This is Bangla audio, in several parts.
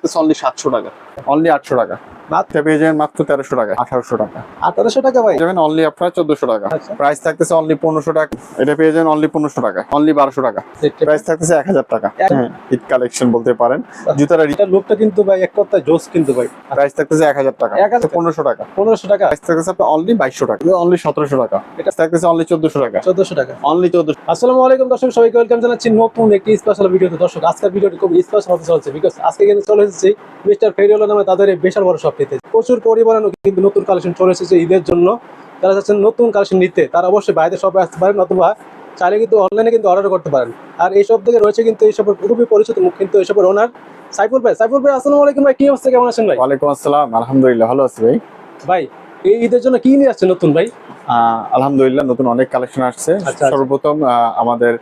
অনলি 700 টাকা, অনলি 800 টাকা। মাত্র পেয়ে যাবেন মাত্র 1300 টাকা, 1800 টাকা, 1800 টাকা ভাই যাবেন অনলি আপনার 1400 টাকা। আচ্ছা। প্রাইস থাকতেছে অনলি 1500 টাকা। এটা পেয়ে যাবেন অনলি 1500 টাকা, অনলি 1200 টাকা। প্রাইস থাকতেছে 1000 টাকা। হ্যাঁ, ঈদ কালেকশন বলতে পারেন। জুতার এটা লুকটা কিন্তু ভাই এক কথায় জোস কিন্তু ভাই। প্রাইস থাকতেছে 1000 টাকা, 1500 টাকা। 1500 টাকা প্রাইস থাকতেছে আপনার অনলি 2200 টাকা, অনলি 1700 টাকা। এটা থাকতেছে অনলি 1400 টাকা, 1400 টাকা। অনলি 1400। আসসালামু আলাইকুম দর্শক, সবাইকে ওয়েলকাম জানাচ্ছি নতুন একটি স্পেশাল ভিডিওতে। দর্শক আজকের ভিডিওটি খুব স্পেশাল হতে চলছে, বিকজ আজকে কিন্তু চলে এসেছি মিস্টার ফেরিওয়ালা নামে তাদের এই বিশাল বড় শপটিতে। প্রচুর পরিমাণে কিন্তু নতুন কালেকশন চলে এসেছে ঈদের জন্য। যারা চাচ্ছেন নতুন কালেকশন নিতে তারা অবশ্যই বাইরে শপে আসতে পারেন, অথবা চাইলে কিন্তু অনলাইনে কিন্তু অর্ডার করতে পারেন। আর এই সব থেকে রয়েছে কিন্তু এই সবের খুবই পরিচিত মুখ কিন্তু এই সবের ওনার সাইফুল ভাই। সাইফুল ভাই আসসালামু আলাইকুম ভাই, কি অবস্থা, কেমন আছেন ভাই? ওয়ালাইকুম আসসালাম, আলহামদুলিল্লাহ ভালো আছি ভাই। ভাই এই ঈদের জন্য কি নিয়ে আসছেন নতুন ভাই? আলহামদুলিল্লাহ নতুন অনেক কালেকশন আসছে। আচ্ছা। সর্বপ্রথম আমাদের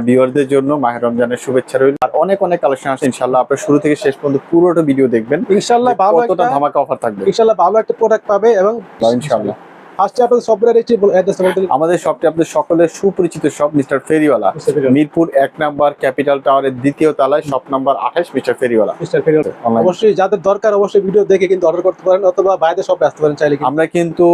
ভিউয়ারদের জন্য মাহে রমজানের শুভেচ্ছা রইল। আর অনেক অনেক কালেকশন আসছে ইনশাআল্লাহ। আপনারা শুরু থেকে শেষ পর্যন্ত পুরোটা ভিডিও দেখবেন, ইনশাআল্লাহ ভালো কতটা একটা ধামাকা অফার থাকবে। ইনশাআল্লাহ ভালো একটা প্রোডাক্ট পাবে। এবং ইনশাআল্লাহ ফার্স্টে আপনাদের শপের অ্যাড্রেসটা বলতে। আমাদের শপটি আপনাদের সকলের সুপরিচিত শপ মিস্টার ফেরিওয়ালা, মিরপুর 1 নাম্বার ক্যাপিটাল টাওয়ারের দ্বিতীয় তলায়, শপ নাম্বার 28, মিস্টার ফেরিওয়ালা। মিস্টার ফেরিওয়ালা অবশ্যই যাদের দরকার অবশ্যই ভিডিও দেখে কিন্তু অর্ডার করতে পারেন, অথবা বাইরে শপে আসতে পারেন চাইলে। আমরা কিন্তু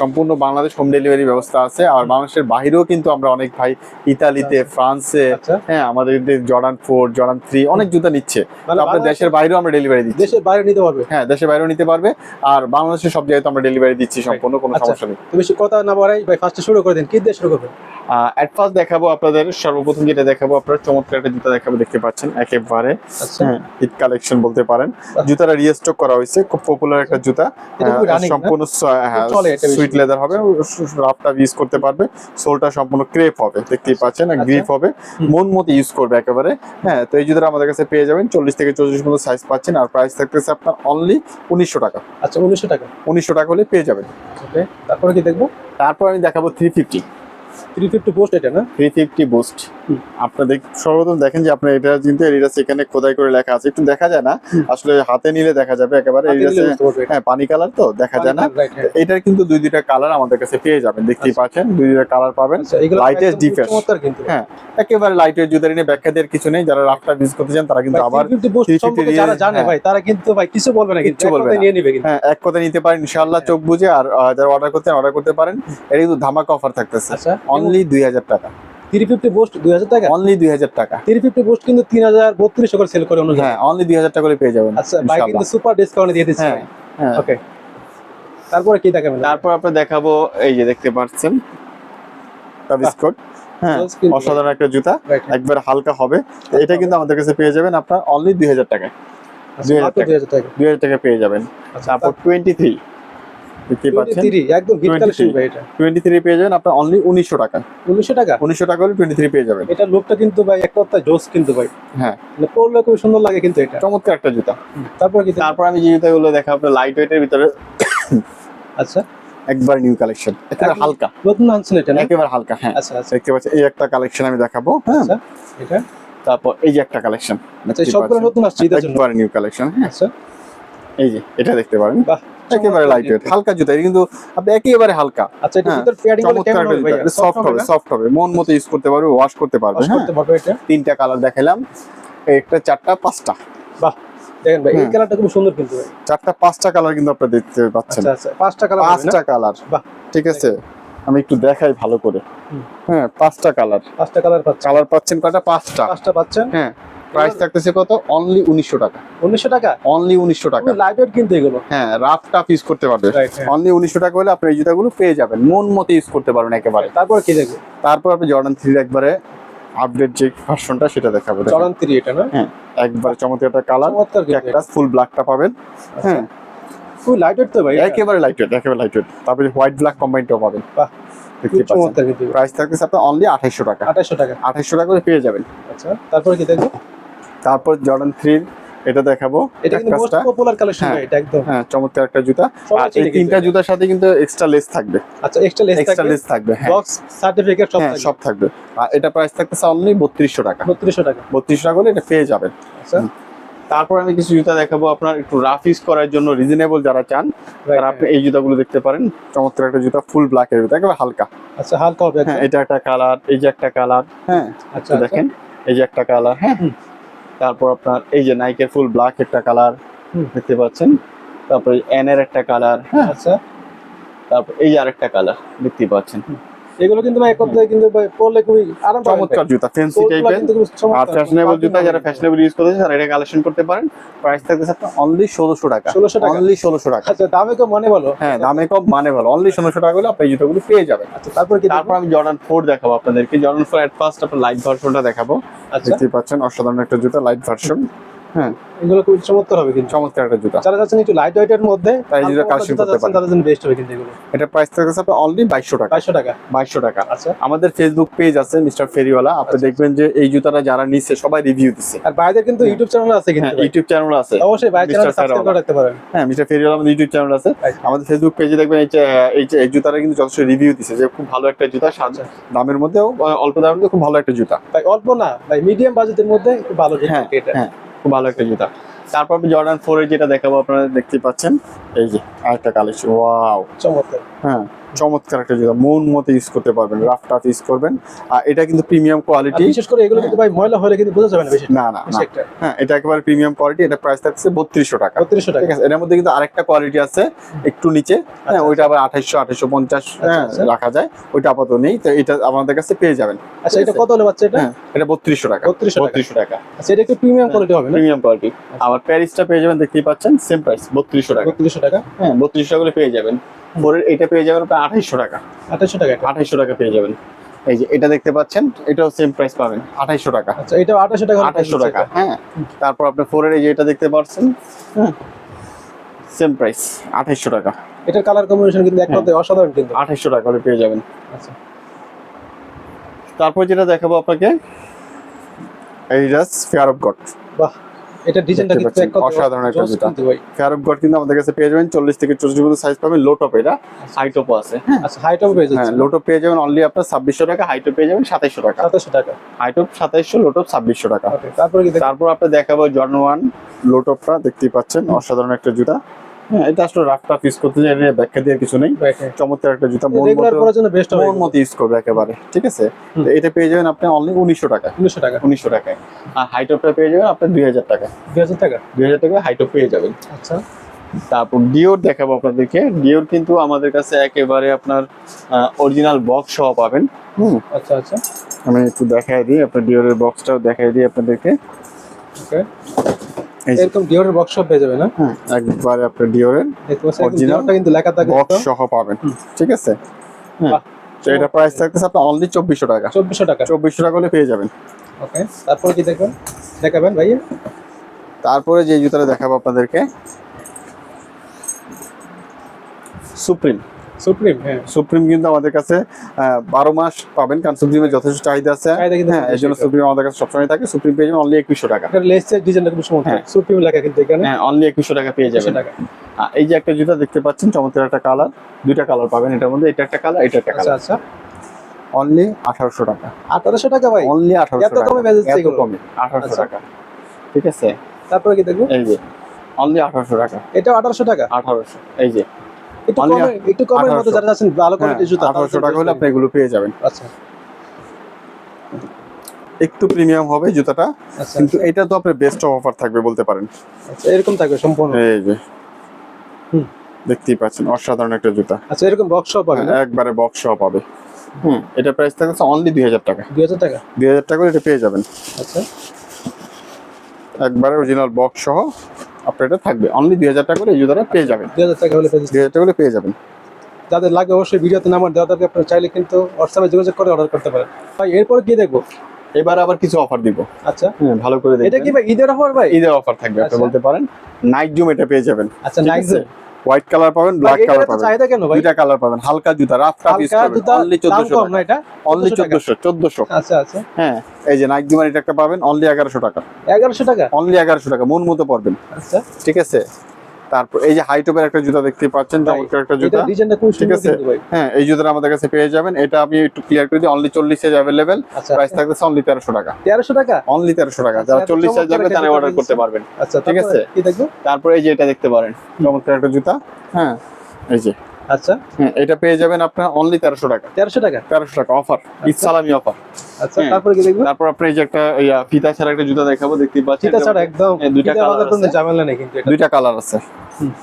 সম্পূর্ণ বাংলাদেশ হোম ডেলিভারি ব্যবস্থা আছে। আর বাংলাদেশের বাইরেও কিন্তু আমরা অনেক ভাই ইতালিতে, ফ্রান্সে, হ্যাঁ আমাদের জর্ডান 4, জর্ডান 3 অনেক জুতা নিচ্ছে। আপনার দেশের বাইরেও আমরা ডেলিভারি দিচ্ছি। দেশের বাইরে নিতে পারবে? হ্যাঁ, দেশের বাইরেও নিতে পারবে। আর বাংলাদেশের সব জায়গায় তো আমরা ডেলিভারি দিচ্ছি সম্পূর্ণ, কোনো সমস্যা নেই। তো বেশি কথা না বাড়াই ভাই, ফার্স্টে শুরু করে দিন। কি দিয়ে শুরু করবেন? অ্যাট ফার্স্ট দেখাবো আপনাদের, সর্বপ্রথম যেটা দেখাবো আপনার চমৎকার একটা জুতা দেখাবো, দেখতে পাচ্ছেন একেবারে ঈদ কালেকশন বলতে পারেন। জুতাটা রিস্টক করা হয়েছে, খুব পপুলার একটা জুতা। সম্পূর্ণ সুইট লেদার হবে, রাফটা ইউজ করতে পারবে। সোলটা সম্পূর্ণ ক্রেপ হবে, দেখতেই পাচ্ছেন, আর গ্রিপ হবে, মন মতো ইউজ করবে একেবারে। হ্যাঁ, তো এই জুতাটা আমাদের কাছে পেয়ে যাবেন 40 থেকে 44 মতো সাইজ পাচ্ছেন। আর প্রাইস থাকতেছে আপনার অনলি 1900 টাকা। আচ্ছা, 1900 টাকা। 1900 টাকা হলে পেয়ে যাবেন। ওকে, তারপরে কি দেখবো? তারপর আমি দেখাবো 350 পোস্ট, এটা না? 350 বুস্ট। আপনাদের সর্বপ্রথম দেখেন যে আপনার এটা কিন্তু এডিডাস এখানে খোদাই করে লেখা আছে, একটু দেখা যায় না আসলে, হাতে নিলে দেখা যাবে একেবারে। হ্যাঁ, পানি কালার তো দেখা যায় না। এটার কিন্তু দুইটা কালার আমাদের কাছে পেয়ে যাবেন, দেখতেই পাচ্ছেন দুইটা কালার পাবেন। লাইটেস্ট ডিফেন্স, হ্যাঁ একেবারে লাইটের জুতা নিয়ে ব্যাখ্যা দেওয়ার কিছু নেই। যারা রাফটা ইউজ করতে চান তারা কিন্তু আবার 350 যারা জানে ভাই তারা কিন্তু ভাই কিছু বলবে না, কিছু বলবে না, নিয়ে নেবে কিন্তু। হ্যাঁ, এক কথা নিতে পারেন ইনশাআল্লাহ চোখ বুজে। আর যারা অর্ডার করতে পারেন, এটা কিন্তু ধামাকা অফার থাকতেছে। আচ্ছা, অনলি 2000 টাকা। 350 পোস্ট 2000 টাকা, অনলি 2000 টাকা। 350 পোস্ট কিন্তু 3032 করে সেল করে অন্য। হ্যাঁ, অনলি 2000 টাকা করে পেয়ে যাবেন। আচ্ছা ভাই, কিন্তু সুপার ডিসকাউন্টে দিয়ে দিচ্ছি। হ্যাঁ, ওকে, তারপরে কি দেখাবেন? তারপর আপনারা দেখাবো, এই যে দেখতে পাচ্ছেন বিস্কুট। হ্যাঁ, অসাধারণ একটা জুতা, একবার হালকা হবে। এটা কিন্তু আমাদের কাছে পেয়ে যাবেন আপনার অনলি 2000 টাকায়। 2000 টাকা পেয়ে যাবেন। তারপর 23 দেখতে পাচ্ছেন, একদম হিট কালেকশন ভাই। এটা 23 পেয়ে যাবেন আপনার অনলি 1900 টাকা। 1900 টাকা, 1900 টাকা হলে 23 পেয়ে যাবেন। এটা লুকটা কিন্তু ভাই এক কথায় জোস কিন্তু ভাই। হ্যাঁ, মানে পরলে খুব সুন্দর লাগে কিন্তু এটা। চমৎকার একটা জুতা। তারপর আমি যে জুতাগুলো দেখাবো আপনার লাইট ওয়েটের ভিতরে। আচ্ছা, একবার নিউ কালেকশন, একেবারে হালকা, নতুন আনছেন এটা না? একেবারে হালকা। হ্যাঁ, আচ্ছা আচ্ছা, দেখতে পাচ্ছেন এই একটা কালেকশন আমি দেখাবো। হ্যাঁ, এটা তারপর এই যে একটা কালেকশন, আচ্ছা সবগুলো নতুন আসছে এর জন্য, একবার নিউ কালেকশন। আচ্ছা, এই যে এটা দেখতে পারেন, বাহ, একেবারে লাইট ওয়েট হালকা জুতা। এটা কিন্তু আপনি একেবারে হালকা। আচ্ছা, এটা ভিতর প্যাডিং গুলো কেমন হবে ভাই? সফট হবে, মন মতো ইউজ করতে পারবে, ওয়াশ করতে পারবে। হ্যাঁ, এটা তিনটা কালার দেখালাম, একটা চারটা পাঁচটা। বাহ, দেখেন ভাই এই কালারটা খুব সুন্দর কিন্তু ভাই। চারটা পাঁচটা কালার কিন্তু আপনারা দেখতে পাচ্ছেন। আচ্ছা আচ্ছা, পাঁচটা কালার। বাহ, ঠিক আছে, আমি একটু দেখাই ভালো করে। হ্যাঁ, পাঁচটা কালার পাচ্ছেন। কয়টা? পাঁচটা পাচ্ছেন। হ্যাঁ, প্রাইস থাকতেছে কত? অনলি 1900 টাকা। 1900 টাকা, অনলি 1900 টাকা। লাইট ওয়েট কিন্তু এগুলো। হ্যাঁ, রাফ টাফ ইউজ করতে পারবে। অনলি 1900 টাকা হলে আপনি এই জুতাগুলো পেয়ে যাবেন, মন মতো ইউজ করতে পারবেন একেবারে। তারপর কি দেখবো? তারপর আপনি জর্ডান 3 একবারে আপডেট যে ভার্সনটা সেটা দেখাবো। জর্ডান 3 এটা না? হ্যাঁ, একবারে চমৎকার একটা কালার, ক্যাকটাস ফুল ব্ল্যাকটা পাবেন। হ্যাঁ, ফুল লাইট ওয়েট তো ভাই, একেবারে লাইট ওয়েট। তারপরে হোয়াইট ব্ল্যাক কম্বাইনটাও পাবেন। বাহ, দেখতে পাচ্ছেন। প্রাইস থাকতেছে আপনার অনলি 2800 টাকা। 2800 টাকা করে পেয়ে যাবেন। আচ্ছা, তারপর কি দেখবো? তারপর জর্ডান 3 এটা দেখাবো। এটা কিন্তু মোস্ট পপুলার কালেকশন ভাই, এটা একদম। হ্যাঁ, চমৎকার একটা জুতা। আর এই তিনটা জুতার সাথে কিন্তু এক্সট্রা লেস থাকবে। আচ্ছা, এক্সট্রা লেস থাকবে। হ্যাঁ, বক্স সার্টিফিকেট সব থাকবে। আর এটা প্রাইস থাকতেছে অনলি 3200 টাকা। 3200 টাকা হলে এটা পেয়ে যাবেন। আচ্ছা, তারপর আমি কিছু জুতা দেখাবো আপনার একটু রাফ ইউজ করার জন্য, রিজনেবল যারা চান তারা আপনি এই জুতাগুলো দেখতে পারেন। চমৎকার একটা জুতা, ফুল ব্ল্যাক এর ভিতরে, একেবারে হালকা। আচ্ছা, হালকা হবে। হ্যাঁ, এটা একটা কালার, এই যে একটা কালার। হ্যাঁ, আচ্ছা দেখেন, এই যে একটা কালার। হ্যাঁ, তারপর আপনার এই যে নাইকের ফুল ব্ল্যাক একটা কালার দেখতে পাচ্ছেন, তারপর এন এর একটা কালার, আচ্ছা তারপর এই যে আরেকটা কালার দেখতে পাচ্ছেন। এগুলো কিন্তু ভাই করতে কিন্তু ভাই পরলে খুবই আরাম পাবেন চমৎকার জুতা, ফ্যান্সি সোলগুলো টাইপের কিন্তু খুব আর চমৎকার, ফ্যাশনেবল জুতা, যারা পার্টি ফ্যাশনেবল ইউজ করতে চান তারা এটা কালেকশন করতে পারেন। প্রাইস থাকতেছে আপনার অনলি 1600 টাকা। 1600 টাকা? অনলি 1600 টাকা। আচ্ছা দামে কম মানে বলো। হ্যাঁ দামে কম মানে ভালো, অনলি 1600 টাকা হলে আপনি এই জুতাগুলো পেয়ে যাবেন। আচ্ছা তারপর কি তারপর আমি জর্ডান 4 দেখাবো আপনাদেরকে। জর্ডান 4 এট ফার্স্ট আপনার লাইট ভার্সনটা দেখাবো। আচ্ছা দেখতে পাচ্ছেন অসাধারণ একটা জুতা, লাইট ভার্সন। হ্যাঁ এগুলো খুব চমৎকার হবে কিন্তু। চমৎকার একটা জুতা, যারা যাচ্ছেন একটু লাইট ওয়েটের মধ্যে তাই এই জুতা কালেকশন করতে পারেন। তাদের জন্য বেস্ট হবে কিন্তু এগুলো। এটা প্রাইস থাকতেছে আপনার অনলি 2200 টাকা। 2200 টাকা। 2200 টাকা। আচ্ছা আমাদের ফেসবুক পেজ আছে মিস্টার ফেরিওয়ালা, আপনি আচ্ছা। দেখবেন যে এই জুতাটা যারা নিচ্ছে সবাই রিভিউ দিচ্ছে। আর ভাইদের কিন্তু ইউটিউব চ্যানেল আছে কিন্তু হ্যাঁ ভাই। ইউটিউব চ্যানেল আছে, অবশ্যই ভাই চ্যানেল মিস্টার সাবস্ক্রাইব করে রাখতে পারেন। হ্যাঁ মিস্টার ফেরিওয়ালা আমাদের ইউটিউব চ্যানেল আছে। Right. আমাদের ফেসবুক পেজে দেখবেন এই জুতাটা কিন্তু যথেষ্ট রিভিউ দিচ্ছে যে খুব ভালো একটা জুতা, আচ্ছা। দামের মধ্যেও অল্প দামের মধ্যে খুব ভালো একটা জুতা। ভাই অল্প না ভাই, মিডিয়াম বাজেটের মধ্যে খুব ভালো হ্যাঁ জুতা এটা। হ্যাঁ খুব ভালো একটা জুতা। তারপর আমি জর্ডান 4 এর যেটা দেখাবো আপনারা দেখতে পাচ্ছেন, এই যে আরেকটা কালেকশন, ওয়াও চমৎকার। হ্যাঁ চমৎকার একটা জুতা, মন মতো ইউজ করতে পারবেন, রাফ টাফ ইউজ করবেন। আর এটা কিন্তু প্রিমিয়াম আর কোয়ালিটি, বিশেষ করে এগুলো কিন্তু ভাই ময়লা হলে কিন্তু বোঝা যাবে না বেশি। না না না, বেশি একটা হ্যাঁ এটা একেবারে প্রিমিয়াম কোয়ালিটি। এটা প্রাইস থাকছে 3200 টাকা। 3200 টাকা। ঠিক আছে, এর মধ্যে কিন্তু আরেকটা কোয়ালিটি আছে একটু নিচে, হ্যাঁ আচ্ছা, ওইটা আবার 2800 2850 হ্যাঁ আচ্ছা। রাখা যায়, ওইটা আপাতত নেই। তো এটা আমাদের কাছে পেয়ে যাবেন। আচ্ছা এটা কত হলে বাচ্চা এটা? হ্যাঁ এটা 3200 টাকা। 3200 টাকা আচ্ছা এটা একটু প্রিমিয়াম কোয়ালিটি হবে না? Premium quality. আবার প্যারিসটা পেয়ে যাবেন, দেখতেই পাচ্ছেন সেম প্রাইস 3200 টাকা। 3200 টাকা। হ্যাঁ 3200 টাকা করে পেয়ে যাবেন। পরের এটা পেয়ে যাবেন প্রায় 2800 টাকা। 2800 টাকা এটা। 2800 টাকা পেয়ে যাবেন। এই যে এটা দেখতে পাচ্ছেন, এটাও সেম প্রাইস পাবেন 2800 টাকা। আচ্ছা এটা 2800 টাকা। 2800 টাকা। হ্যাঁ তারপর আপনি 4 এর এই যে এটা দেখতে পাচ্ছেন, হ্যাঁ সেম প্রাইস 2800 টাকা। এটার কালার কম্বিনেশন কিন্তু এক হ্যাঁ। কথায় অসাধারণ কিন্তু। 2800 টাকা করে পেয়ে যাবেন। আচ্ছা তারপর যেটা দেখাবো আপনাকে, এই জাস্ট ফেয়ার অফ গড। বাহ এটা ডিজাইনটা দেখতে কিন্তু এক পাচ্ছেন, কথায় অসাধারণ একটা জোস জুতা। কিন্তু ভাই। ফেয়ার অফ গড কিন্তু আমাদের কাছে পেয়ে যাবেন 40 থেকে 64 পর্যন্ত সাইজ পাবেন। লো টপ, এটা হাই টপও আছে। আচ্ছা হাইটও পেয়ে হ্যাঁ যাচ্ছে। লো টপ পেয়ে যাবেন অনলি আপনার 2600 টাকা, হাই টপ পেয়ে যাবেন 2700 টাকা। 2700 টাকা। হাই টপ 2700, লো টপ 2600 টাকা। ওকে তারপরে কি দেখো? তারপর আপনি দেখাবো জর্ডান 1 লো টপটা, দেখতেই পাচ্ছেন অসাধারণ একটা জুতা। হ্যাঁ এটা আসলে রাফ টাফ ইউজ করতে চাই, এটা ব্যাখ্যা দেওয়ার কিছু নেই। চমৎকার একটা জুতা, মন রেগুলার মতো করার জন্য বেস্ট হবে। মন মতো ইউজ করবে একেবারে। ঠিক আছে, তো এটা পেয়ে যাবেন আপনি অনলি 1900 টাকা। 1900 টাকা। 1900 টাকায়। আর হাই টপটা পেয়ে যাবেন আপনি 2000 টাকা। 2000 টাকা। 2000 টাকা হাই টপ পেয়ে যাবেন। আচ্ছা তারপর ডিওর দেখাবো আপনাদেরকে। ডিওর কিন্তু আমাদের কাছে একেবারে আপনার অরিজিনাল বক্স সহ পাবেন। আচ্ছা আচ্ছা আমি একটু দেখাই দিই, আপনার ডিওরের বক্সটাও দেখাই দিই আপনাদেরকে। ওকে এই যে, এরকম ডিওরের বক্সশপ পেয়ে যাবে না? হ্যাঁ একবারে আপনার ডিওরের দেখতে পাচ্ছেন Original ডিওরটা কিন্তু লেখা থাকে বক্স সহ পাবেন। ঠিক আছে, হ্যাঁ বাহ, তো এটা প্রাইস থাকতেছে আপনার অনলি 2400 টাকা। 2400 টাকা। 2400 টাকা হলে পেয়ে যাবেন। ওকে তারপরে কি দেখবেন দেখাবেন ভাই? তারপরে যে জুতাটা দেখাবো আপনাদেরকে, সুপ্রিম। সুপ্রিম হ্যাঁ সুপ্রিম কিন্তু আমাদের কাছে 12 মাস পাবেন, কারণ সুপ্রিমের যথেষ্ট চাহিদা আছে। চাহিদা কিন্তু হ্যাঁ এই জন্য বেশি। সুপ্রিম আমাদের কাছে সবসময় থাকে। সুপ্রিম পেয়ে যাবেন অনলি 2100 টাকা। এটা লেসের ডিজাইনটা খুব সুন্দর। হ্যাঁ। সুপ্রিম লেখা কিন্তু এখানে। হ্যাঁ অনলি 2100 টাকা পেয়ে 2100 যাবেন। টাকা। এই যে একটা জুতা দেখতে পাচ্ছেন, চমৎকার একটা কালার, দুইটা কালার পাবেন এটার মধ্যে, এটা একটা কালার, এটা একটা আচ্ছা কালার। আচ্ছা অনলি 1800 টাকা। 1800 টাকা ভাই? অনলি 1800 এত টাকা। কমে বেচেছে এত এগুলো? কমে 1800 আচ্ছা। টাকা। ঠিক আছে, তারপরে কি দেখবো? এই যে অনলি 1800 টাকা। এটা 1800 টাকা। 1800, এই যে একটু Only কমে, একটু কমের 1800 মধ্যে যারা যাচ্ছেন ভালো হ্যাঁ, কোয়ালিটির জুতা 1800 টাকা হলে আপনি এগুলো পেয়ে যাবেন। আচ্ছা একটু প্রিমিয়াম হবে জুতাটা, আচ্ছা কিন্তু এটা তো আপনার বেস্ট অফার থাকবে বলতে পারেন। আচ্ছা এরকম থাকবে সম্পূর্ণ। এই যে হুম। দেখতেই পাচ্ছেন অসাধারণ একটা জুতা, আচ্ছা এরকম বক্সশপ পাবে না? একবারে বক্স সহ পাবে। এটা প্রাইস থাকছে অনলি 2000 টাকা। 2000 টাকা। 2000 টাকা করে এটা পেয়ে যাবেন, আচ্ছা একবারে অরিজিনাল বক্স সহ আপনার এটা থাকবে অনলি 2000 টাকা করে। এই জুতাটা পেয়ে যাবেন 2000 টাকা হলে পেয়ে যাচ্ছে। 2000 টাকা করে পেয়ে যাবেন। যাদের লাগে অবশ্যই ভিডিওতে নাম্বার দেওয়া থাকবে, আপনারা চাইলে কিন্তু হোয়াটসঅ্যাপে যোগাযোগ করে অর্ডার করতে পারেন। ভাই এরপর কি দেখবো? এবার আবার কিছু অফার দিব। আচ্ছা হ্যাঁ ভালো করে এটা দেখবেন। কি ভাই ঈদের অফার ভাই? ঈদের অফার থাকবে, আপনি আচ্ছা। বলতে পারেন। নাইট জুম এটা পেয়ে যাবেন। আচ্ছা ঠিক নাইস। আছে? হোয়াইট কালার পাবেন, ব্ল্যাক কালার পাবেন। চাহিদা কেন ভাই? দুইটা কালার পাবেন, হালকা জুতা, রাফ টাফ ইউজ হালকা করবেন। জুতা অনলি দাম 1400 কম না টাকা। এটা? অনলি 1400 1400। আচ্ছা আচ্ছা হ্যাঁ এই যে নাইট জুমার এটা একটা পাবেন অনলি 1100 টাকা। 1100 টাকা। অনলি 1100 টাকা, মন মতো পারবেন। আচ্ছা ঠিক আছে, তারপর এই যে হাই টপের একটা জুতা দেখতে পাচ্ছেন, চমৎকার একটা এটা জুতা। ডিজাইনটা খুব ঠিক সুন্দর আছে, কিন্তু ভাই। হ্যাঁ এই জুতাটা আমাদের কাছে পেয়ে যাবেন। এটা আমি একটু ক্লিয়ার করে দিই, অনলি 40 সাইজ अवेलेबल। আচ্ছা প্রাইস থাকতেছে অনলি 1300 টাকা। 1300 টাকা। অনলি 1300 টাকা। আচ্ছা, যারা এত 40 সাইজ চমৎকার লাগবে একটা তারা জুতা অর্ডার করতে পেয়েছি। পারবেন। আচ্ছা ঠিক তারপরে আছে, কি দেখবো? তারপরে এই যে এটা দেখতে পারেন, চমৎকার একটা জুতা। হ্যাঁ এই যে আচ্ছা হ্যাঁ, এটা পেয়ে যাবেন আপনার অনলি 1300 টাকা। 1300 টাকা। 1300 টাকা অফার, ঈদ সালামি অফার। আচ্ছা তারপরে কি দেখবো? তারপর আপনি এই যে একটা ফিতা ছাড়া একটা জুতা দেখাবো, দেখতেই পাচ্ছেন। ফিতা ছাড়া একদম দুইটা ফিতা কালার বাজার কোনো আছে, ঝামেলা নেই কিন্তু এটা। দুইটা কালার আছে,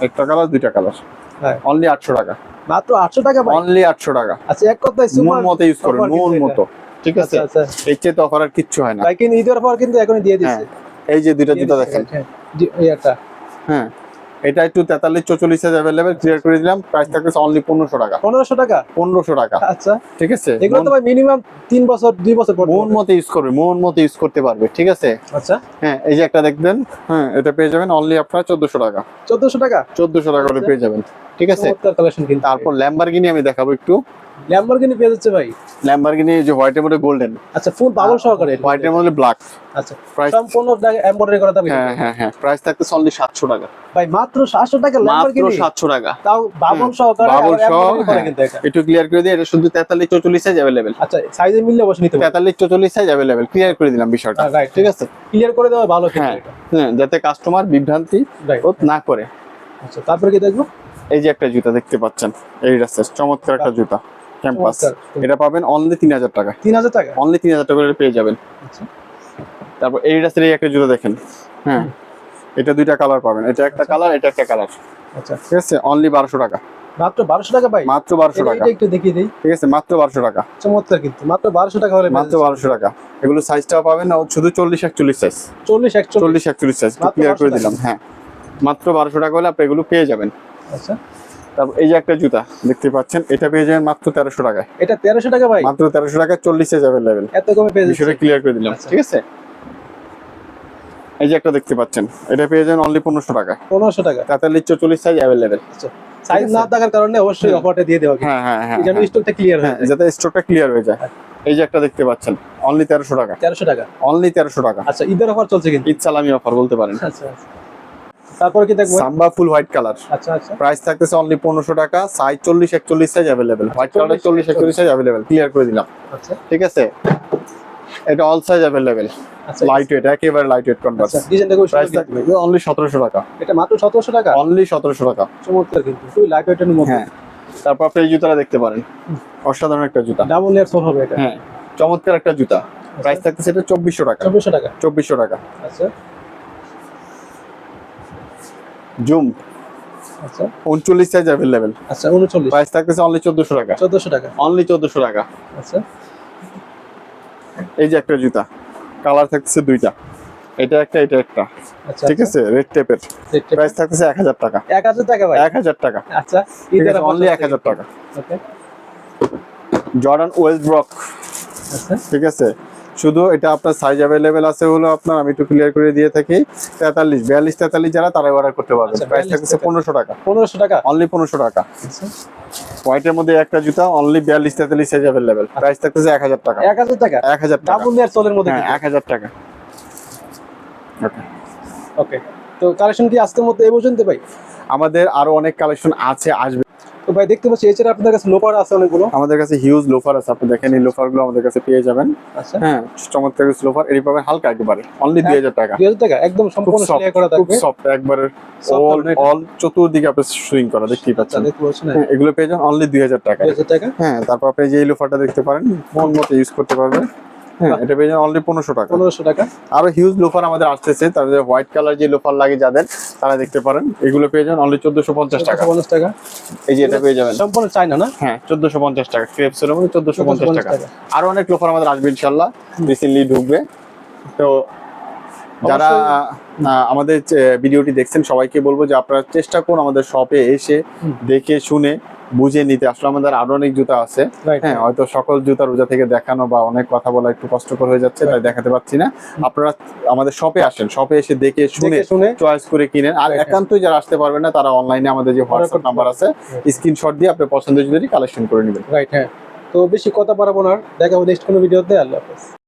একটা কালার দুইটা কালার, হ্যাঁ অনলি 800 টাকা। মাত্র 800 টাকা ভাই। অনলি 800 টাকা। আচ্ছা এক কথায় মন সুপার মতো ইউজ করুন, মন মতো, ঠিক আছে? আচ্ছা এর চেয়ে তো অফার আর কিচ্ছু হয় না। ভাই কিন্তু ঈদের পর কিন্তু এখনই দিয়ে দিচ্ছে। হ্যাঁ, এই যে দুইটা জুতা দেখেন। হ্যাঁ জি এটা হ্যাঁ, এটা একটু 43-44 সাইজ अवेलेबल, ক্লিয়ার করে দিলাম। প্রাইস থাকছে অনলি 1500 টাকা। 1500 টাকা। 1500 টাকা। আচ্ছা ঠিক আছে, এগুলো তো ভাই মিনিমাম 3 বছর 2 বছর পর মন মতো ইউজ করবে, মন মতো ইউজ করতে পারবে, ঠিক আছে? আচ্ছা হ্যাঁ, এই যে একটা দেখবেন, হ্যাঁ এটা পেয়ে যাবেন অনলি আপনার 1400 টাকা। 1400 টাকা। 1400 টাকা করে পেয়ে যাবেন, ঠিক আছে? চমৎকার কালেকশন কিন্তু। তারপর ল্যাম্বরগিনি আমি দেখাবো একটু। ল্যাম্বরগিনি পেয়ে যাচ্ছে ভাই। ল্যাম্বরগিনি যে হোয়াইটের মধ্যে গোল্ডেন, আচ্ছা ফুল বাবল সহকারে। হোয়াইটের মধ্যে ব্ল্যাক। আচ্ছা প্রাইস সম্পূর্ণ এমব্রয়ডারি করা থাকবে। হ্যাঁ হ্যাঁ হ্যাঁ, প্রাইস থাকছে অনলি 700 টাকা। ভাই মাত্র 700 টাকা মাত্র ল্যাম্বরগিনি। 700 টাকা। তাও বাবল সহকারে বাবল আর সহ, এমব্রয়ডারি করা হ্যাঁ। কিন্তু এটা। একটু ক্লিয়ার করে দিই, এটা শুধু 43-44 সাইজ अवेलेबल। আচ্ছা সাইজে মিললে অবশ্যই নিতে পারবেন। 43-44 সাইজ अवेलेबल, ক্লিয়ার করে দিলাম বিষয়টা, রাইট ঠিক আছে? ক্লিয়ার করে দেওয়া ভালো কিন্তু হ্যাঁ এটা। হ্যাঁ, যাতে কাস্টমার বিভ্রান্তি রাইট বোধ না করে। আচ্ছা তারপরে কি দেখবো? এই যে একটা জুতা দেখতে পাচ্ছেন, এই আছে চমৎকার একটা জুতা ক্যাম্পাস। চমৎকার। এটা পাবেন অনলি 3000 টাকা। 3000 টাকা। অনলি 3000 টাকা করে পেয়ে যাবেন। আচ্ছা তারপর এই রাস্তার এই একটা জুতা দেখেন, হ্যাঁ এটা দুইটা কালার পাবেন, এটা একটা কালার, এটা একটা কালার, আচ্ছা ঠিক আছে? অনলি 1200 টাকা। মাত্র 1200 টাকা ভাই। মাত্র 1200 টাকা, এটা একটু দেখিয়ে দেই। ঠিক আছে? মাত্র 1200 টাকা। চমৎকার কিন্তু মাত্র 1200 টাকা হলে মাত্র 1200 টাকা। এগুলো সাইজটাও পাবেন না, শুধু 40-41 সাইজ। 40 41 40-41 সাইজ মাত্র ক্লিয়ার করে 1200 দিলাম। হ্যাঁ, মাত্র 1200 টাকা হলে আপনি এগুলো পেয়ে যাবেন। আচ্ছা তারপর এই যে একটা জুতা দেখতে পাচ্ছেন, এটা পেয়ে যাবেন মাত্র 1300 টাকায়। এটা 1300 টাকা ভাই। মাত্র 1300 টাকায় 40 সাইজ अवेलेबल। এত কমে পেয়ে বিষয়টা যাচ্ছে। ক্লিয়ার করে দিলাম, আচ্ছা। ঠিক আছে? এই যে একটা দেখতে পাচ্ছেন, এটা পেয়ে যাবেন অনলি 1500 টাকায়। 1500 টাকা। 43-44 সাইজ अवेलेबल। আচ্ছা সাইজ আছে? না থাকার কারণে অবশ্যই অফারটা দিয়ে দেওয়া হ্যাঁ হ্যাঁ হ্যাঁ যেন স্টকটা ক্লিয়ার হয়ে হ্যাঁ, যায়। যাতে স্টকটা ক্লিয়ার হয়ে যায়। এই যে একটা দেখতে পাচ্ছেন, অনলি 1300 টাকা। 1300 টাকা। অনলি 1300 টাকা। আচ্ছা ঈদের অফার চলছে কিন্তু। ঈদ সালামি অফার বলতে পারেন। আচ্ছা আচ্ছা তারপর কি দেখবো? সাম্বা ফুল হোয়াইট কালার, আচ্ছা আচ্ছা প্রাইস থাকতেছে অনলি 1500 টাকা। Size 40-41 size available. White colour 40-41 size available, clear করে দিলাম, আচ্ছা ঠিক আছে? এটা অল সাইজ अवेलेबल, আচ্ছা লাইট ওয়েট, একেবারে লাইট ওয়েট কনভার্স। আচ্ছা ডিজাইনটা খুব প্রাইস সুন্দর থাকবে অনলি 1700 টাকা। এটা মাত্র 1700 টাকা। অনলি 1700 টাকা। চমৎকার কিন্তু খুবই লাইট ওয়েটের মধ্যে। হ্যাঁ, তারপর আপনি এই জুতাটা দেখতে পারেন, অসাধারণ একটা জুতা। ডাবল লেয়ার সোল হবে এটা। হ্যাঁ, চমৎকার একটা জুতা। প্রাইস থাকতেছে এটা 2400 টাকা। 2400 টাকা। 2400 টাকা। আচ্ছা জুম আচ্ছা 39 সাইজ अवेलेबल। আচ্ছা 39 প্রাইস থাকতেছে অনলি 1400 টাকা। 1400 টাকা। অনলি 1400 টাকা। আচ্ছা এই যে একটা জুতা, কালার থাকতেছে দুইটা, এটা একটা এটা একটা, আচ্ছা ঠিক আছে? রেড টেপের। প্রাইস থাকতেছে 1000 টাকা। 1000 টাকা ভাই। 1000 টাকা। আচ্ছা ঠিক ঈদের আছে, অনলি 1000 টাকা। ওকে জর্ডান ওয়েস্টব্রক, আচ্ছা ঠিক আছে? শুধু এটা আপনার সাইজ अवेलेबल আছে হলো আপনার, আমি একটু ক্লিয়ার করে দিয়ে থাকি, 43 42 43 যারা তারা অর্ডার করতে পারবেন। আচ্ছা, প্রাইস 42, থাকতেছে 1500 টাকা। 1500 টাকা। অনলি 1500 টাকা। আচ্ছা হোয়াইটের মধ্যে একটা জুতা অনলি 42 43 সাইজ अवेलेबल। প্রাইস থাকতেছে 1000 টাকা। 1000 টাকা। 1000 টাকা। ডাবল লেয়ার সোলের মধ্যে। হ্যাঁ, 1000 টাকা। ওকে, ওকে তো কালেকশন কি আজকের মধ্যে এই পর্যন্ত ভাই? আমাদের আরো অনেক কালেকশন আছে, আসবে। তো ভাই দেখতে পাচ্ছি এছাড়া আপনাদের কাছে লোপার আছে অনেকগুলো। আমাদের কাছে হিউজ লোফার আছে, আপনি দেখেন এই লোফার গুলো আমাদের কাছে পেয়ে যাবেন। আচ্ছা হ্যাঁ, চমৎকার কিছু লোফার, এর পাবেন হালকা একেবারে অনলি 2000 টাকা। 2000 টাকা একদম খুব সম্পূর্ণ সফট, ক্লিয়ার করা খুব থাকবে। সফট একবারে, Soft অল হবে এটা। অল চতুর্দিকে আপনি সুইং করা দেখতেই আচ্ছা পাচ্ছেন। দেখতে পাচ্ছেন হ্যাঁ, এগুলো পেয়ে যান অনলি 2000 টাকা। 2000 টাকা। হ্যাঁ, তারপর আপনি যে এই লোফারটা দেখতে পারেন, মন মতো ইউজ করতে পারবেন। হ্যাঁ, এটা পেয়ে যান অনলি 1500 টাকা। 1500 টাকা। আরো হিউজ লোফার আমাদের আসতেছে, তাদের হোয়াইট কালার যে লোফার লাগে যাদের, তারা দেখতে পারেন। এগুলো পেয়ে যান অনলি 1450 টাকা। 1450 টাকা। এই যে এটা পেয়ে যাবেন সম্পূর্ণ চায়না না? হ্যাঁ 1450 টাকা। ক্রেপসের মধ্যে 1450 টাকা। 1450 টাকা। আরো অনেক লোফার আমাদের আসবে ইনশাআল্লাহ, রিসেন্টলি ঢুকবে। তো যারা আমাদের ভিডিওটি দেখছেন সবাইকে বলবো যে আপনারা চেষ্টা করুন আমাদের শপে এসে দেখে শুনে বুঝে নিতে। আসলে আমাদের আরো অনেক জুতা আছে। Right. হ্যাঁ, হয়তো সকল জুতা রোজা থেকে দেখানো বা অনেক কথা বলা একটু কষ্টকর হয়ে যাচ্ছে, তাই দেখাতে পারছি না। আপনারা আমাদের শপে আসেন, শপে এসে দেখে শুনে দেখে শুনে চয়েস করে কিনেন। আর Right. একান্তই যারা আসতে পারবেন না, তারা অনলাইনে আমাদের যে হোয়াটসঅ্যাপ নাম্বার আছে, স্ক্রিনশট দিয়ে আপনার পছন্দের জুতাটি কালেকশন করে নেবেন। রাইট হ্যাঁ তো বেশি কথা বাড়াবো না, দেখা হবে নেক্সট কোনো ভিডিওতে। আল্লাহ হাফেজ।